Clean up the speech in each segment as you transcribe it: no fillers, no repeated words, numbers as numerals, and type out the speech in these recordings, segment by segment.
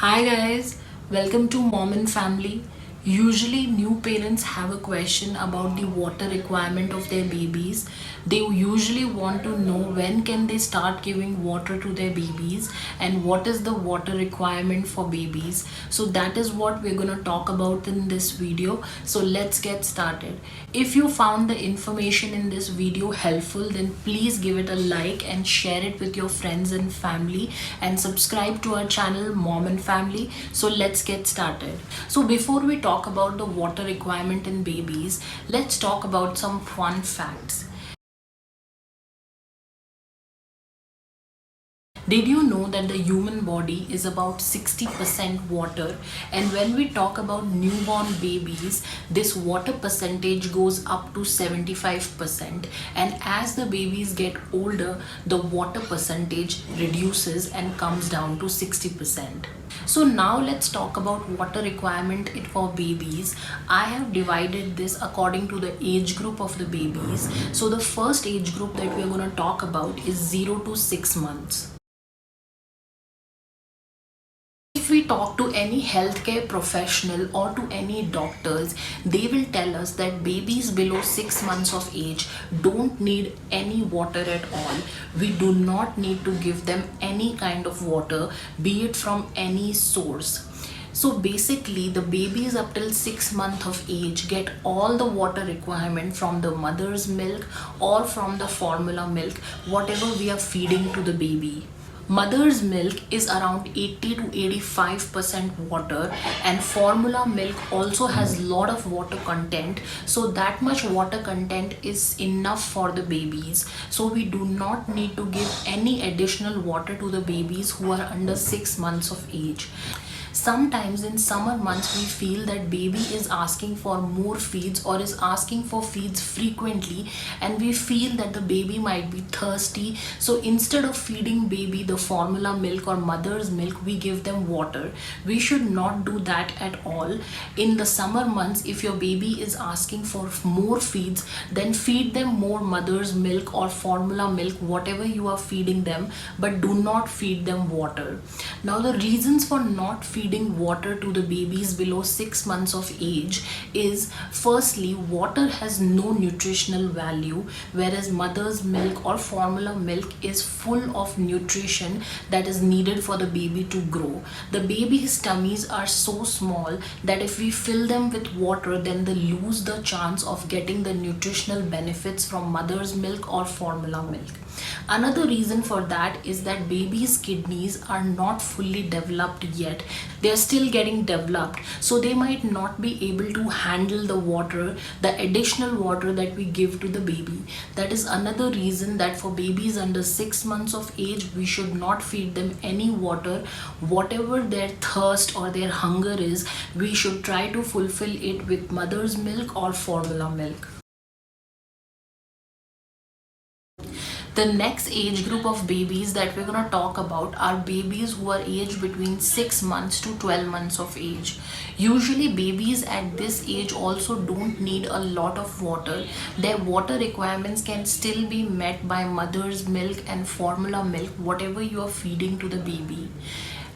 Hi guys, welcome to Mom and Family. Usually, new parents have a question about the water requirement of their babies. They usually want to know when can they start giving water to their babies and what is the water requirement for babies. So that is what we're going to talk about in this video. So let's get started. If you found the information in this video helpful, then please give it a like and share it with your friends and family and subscribe to our channel Mom and Family. So let's get started. So before we talk about the water requirement in babies, let's talk about some fun facts. Did you know that the human body is about 60% water? And when we talk about newborn babies, this water percentage goes up to 75%. And as the babies get older, the water percentage reduces and comes down to 60%. So now let's talk about water requirement for babies. I have divided this according to the age group of the babies. So the first age group that we're going to talk about is 0 to 6 months. If we talk to any healthcare professional or to any doctors, they will tell us that babies below 6 months of age don't need any water at all. We do not need to give them any kind of water, be it from any source. So basically, the babies up till 6 months of age get all the water requirement from the mother's milk or from the formula milk, whatever we are feeding to the baby. Mother's milk is around 80 to 85% water, and formula milk also has lot of water content, so that much water content is enough for the babies. So we do not need to give any additional water to the babies who are under 6 months of age. Sometimes in summer months we feel that baby is asking for more feeds or is asking for feeds frequently, and we feel that the baby might be thirsty. So instead of feeding baby the formula milk or mother's milk, we give them water. We should not do that at all. In the summer months, if your baby is asking for more feeds, then feed them more mother's milk or formula milk, whatever you are feeding them, but do not feed them water. Now the reasons for not feeding water to the babies below 6 months of age is, firstly, water has no nutritional value, whereas mother's milk or formula milk is full of nutrition that is needed for the baby to grow. The baby's tummies are so small that if we fill them with water, then they lose the chance of getting the nutritional benefits from mother's milk or formula milk. Another reason for that is that babies' kidneys are not fully developed yet. They are still getting developed, so they might not be able to handle the water, the additional water that we give to the baby. That is another reason that for babies under 6 months of age, we should not feed them any water. Whatever their thirst or their hunger is, we should try to fulfill it with mother's milk or formula milk. The next age group of babies that we're going to talk about are babies who are aged between 6 months to 12 months of age. Usually babies at this age also don't need a lot of water. Their water requirements can still be met by mother's milk and formula milk, whatever you are feeding to the baby.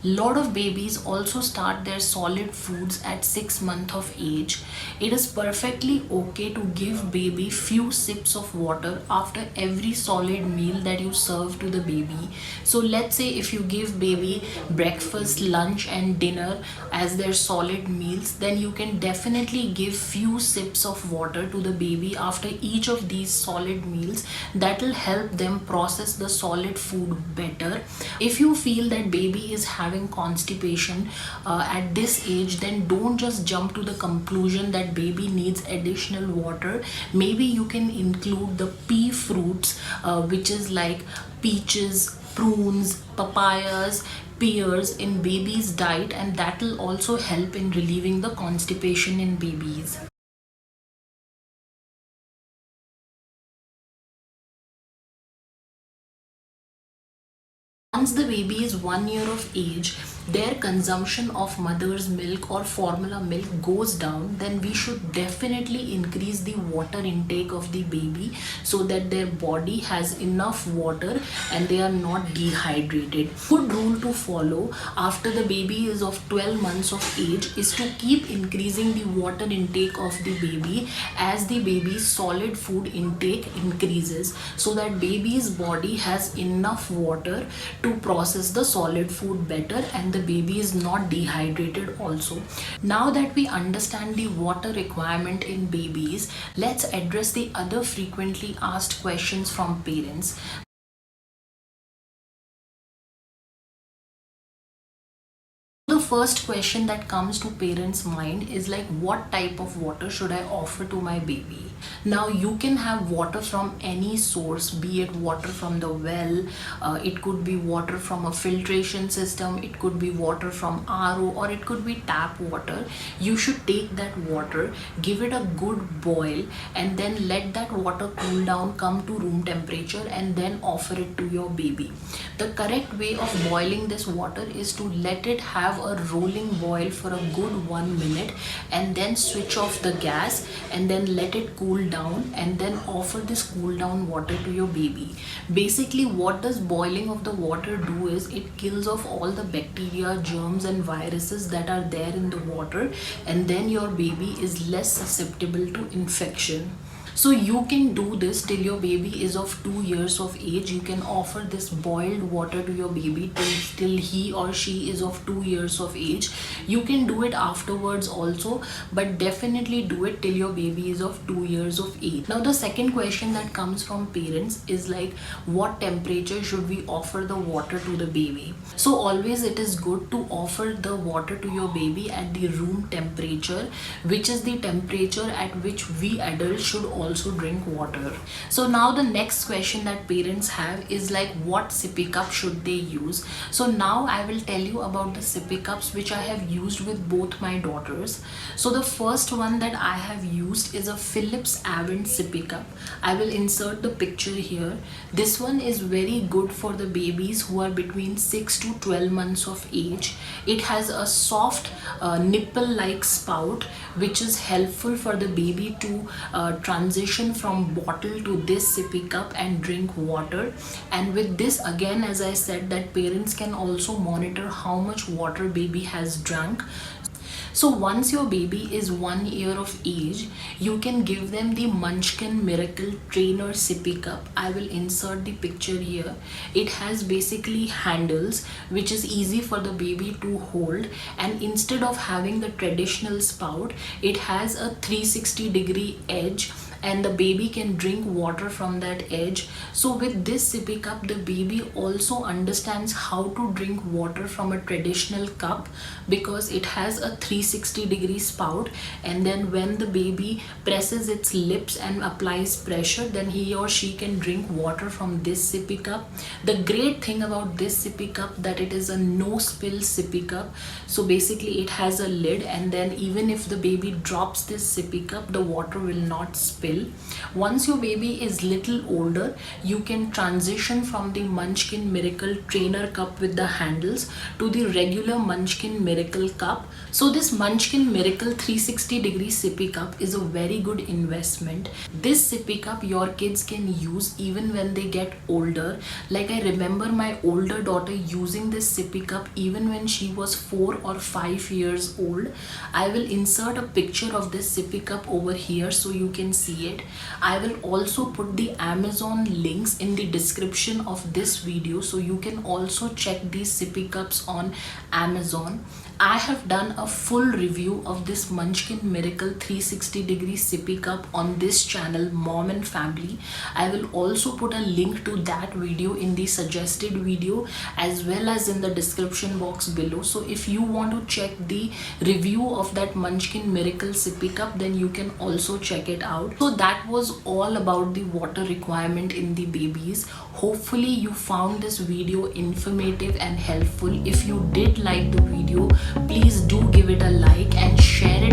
Lot of babies also start their solid foods at 6 months of age. It is perfectly okay to give baby few sips of water after every solid meal that you serve to the baby. So let's say if you give baby breakfast, lunch and dinner as their solid meals, then you can definitely give few sips of water to the baby after each of these solid meals. That will help them process the solid food better. If you feel that baby is having constipation at this age, then don't just jump to the conclusion that baby needs additional water. Maybe you can include the pea fruits, which is like peaches, prunes, papayas, pears in baby's diet, and that will also help in relieving the constipation in babies. Once the baby is 1 year of age, their consumption of mother's milk or formula milk goes down, then we should definitely increase the water intake of the baby so that their body has enough water and they are not dehydrated. Good rule to follow after the baby is of 12 months of age is to keep increasing the water intake of the baby as the baby's solid food intake increases, so that baby's body has enough water to process the solid food better and the baby is not dehydrated also. Now that we understand the water requirement in babies, let's address the other frequently asked questions from parents. The first question that comes to parents' mind is like, what type of water should I offer to my baby? Now you can have water from any source, be it water from the well, it could be water from a filtration system, it could be water from RO, or it could be tap water. You should take that water, give it a good boil, and then let that water cool down, come to room temperature, and then offer it to your baby. The correct way of boiling this water is to let it have a rolling boil for a good 1 minute and then switch off the gas and then let it cool down and then offer this cool down water to your baby. Basically, what does boiling of the water do is it kills off all the bacteria, germs and viruses that are there in the water, and then your baby is less susceptible to infection. So you can do this till your baby is of 2 years of age. You can offer this boiled water to your baby till he or she is of 2 years of age. You can do it afterwards also, but definitely do it till your baby is of 2 years of age. Now the second question that comes from parents is like, what temperature should we offer the water to the baby? So always it is good to offer the water to your baby at the room temperature, which is the temperature at which we adults should also drink water. So now the next question that parents have is like, what sippy cup should they use? So now I will tell you about the sippy cups which I have used with both my daughters. So the first one that I have used is a Philips Avent sippy cup. I will insert the picture here. This one is very good for the babies who are between 6 to 12 months of age. It has a soft nipple like spout which is helpful for the baby to transition from bottle to this sippy cup and drink water. And with this, again, as I said, that parents can also monitor how much water baby has drunk. So once your baby is 1 year of age, you can give them the Munchkin Miracle Trainer sippy cup. I will insert the picture here. It has basically handles which is easy for the baby to hold, and instead of having the traditional spout, it has a 360-degree edge and the baby can drink water from that edge. So with this sippy cup, the baby also understands how to drink water from a traditional cup because it has a 360-degree spout, and then when the baby presses its lips and applies pressure, then he or she can drink water from this sippy cup. The great thing about this sippy cup that it is a no spill sippy cup. So basically it has a lid, and then even if the baby drops this sippy cup, the water will not spill. Once your baby is little older, you can transition from the Munchkin Miracle Trainer cup with the handles to the regular Munchkin Miracle cup. So this Munchkin Miracle 360-degree sippy cup is a very good investment. This sippy cup your kids can use even when they get older. Like I remember my older daughter using this sippy cup even when she was 4 or 5 years old. I will insert a picture of this sippy cup over here so you can see it. I will also put the Amazon links in the description of this video so you can also check these sippy cups on Amazon. I have done a full review of this Munchkin Miracle 360-degree sippy cup on this channel, Mom and Family. I will also put a link to that video in the suggested video as well as in the description box below. So if you want to check the review of that Munchkin Miracle sippy cup, then you can also check it out. So that was all about the water requirement in the babies. Hopefully you found this video informative and helpful. If you did like the video, please do give it a like and share it